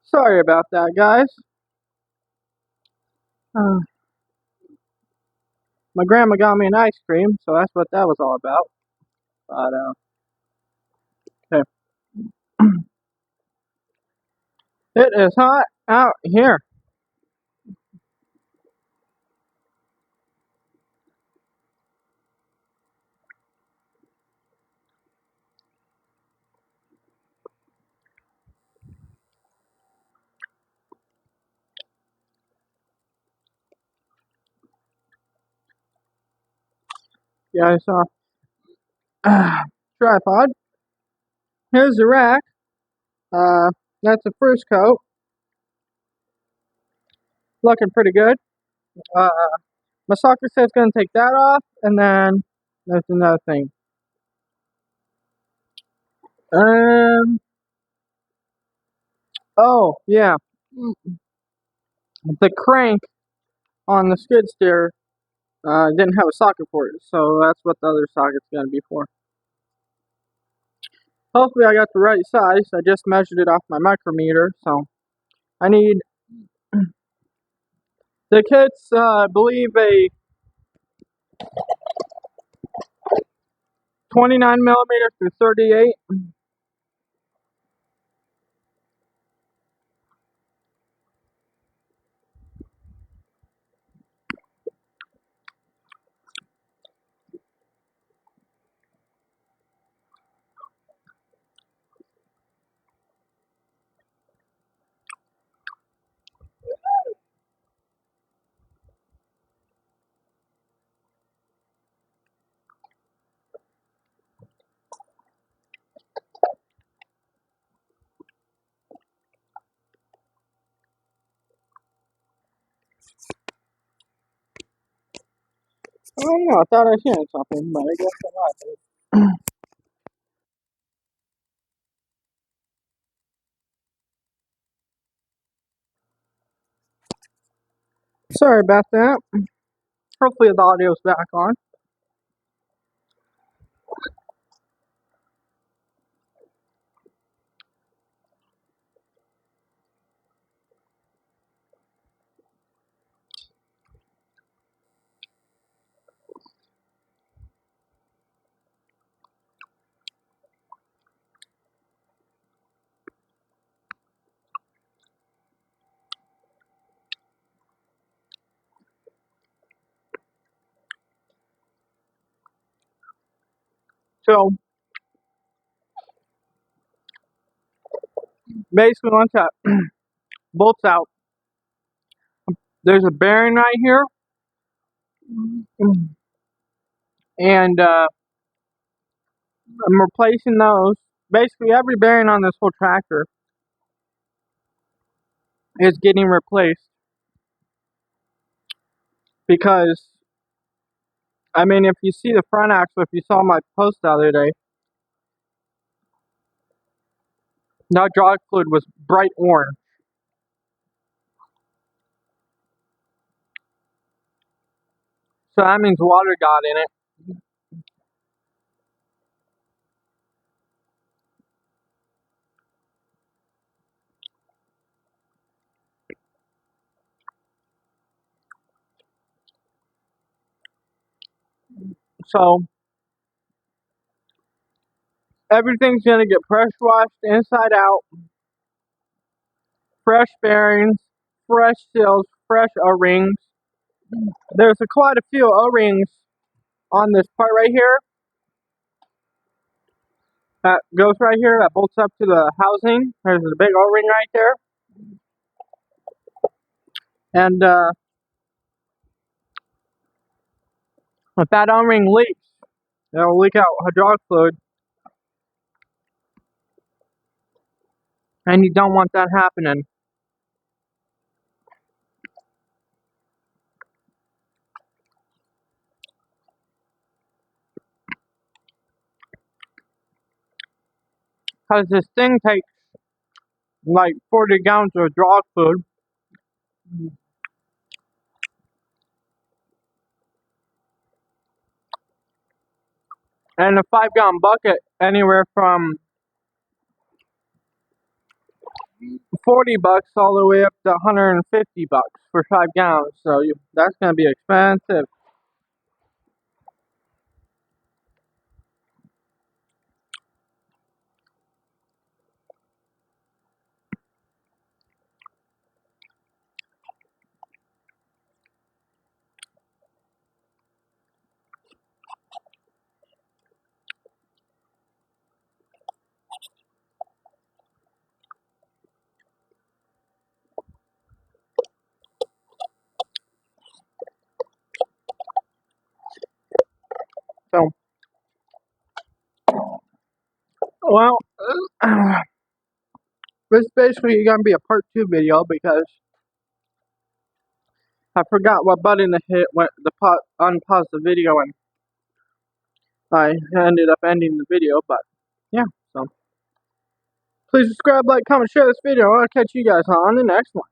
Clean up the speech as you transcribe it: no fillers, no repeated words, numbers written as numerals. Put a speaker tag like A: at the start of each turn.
A: Sorry about that, guys. Uh, my grandma got me an ice cream, so that's what that was all about. But, okay. It is hot out here. Yeah, I saw tripod. Here's the rack. Uh, that's the first coat. Looking pretty good. Uh, my soccer set's gonna take that off, and then there's another thing. Um. Oh, yeah. The crank on the skid steer didn't have a socket for it, so that's what the other socket's gonna be for. Hopefully I got the right size. I just measured it off my micrometer, so I need the kits. I believe a 29 millimeter through 38. I don't know. I thought I seen something, but I guess I'm not. Sorry about that. Hopefully the audio's back on. So basically, once that bolts out, there's a bearing right here, and I'm replacing those. Basically, every bearing on this whole tractor is getting replaced because, I mean, if you see the front axle, if you saw my post the other day, the hydraulic fluid was bright orange. So that means water got in it. So everything's gonna get pressure washed inside out, fresh bearings, fresh seals, fresh O-rings. There's quite a few O-rings on this part right here that goes right here that bolts up to the housing. There's a big O-ring right there, and if that O-ring leaks, it'll leak out hydraulic fluid, and you don't want that happening. Because this thing takes like 40 gallons of hydraulic fluid, and a 5-gallon bucket anywhere from $40 all the way up to $150 for 5 gallons. So that's gonna be expensive. So, well, this is basically gonna be a part 2 video because I forgot what button to hit when the unpause the video, and I ended up ending the video. But yeah, so please subscribe, like, comment, share this video. I'll catch you guys on the next one.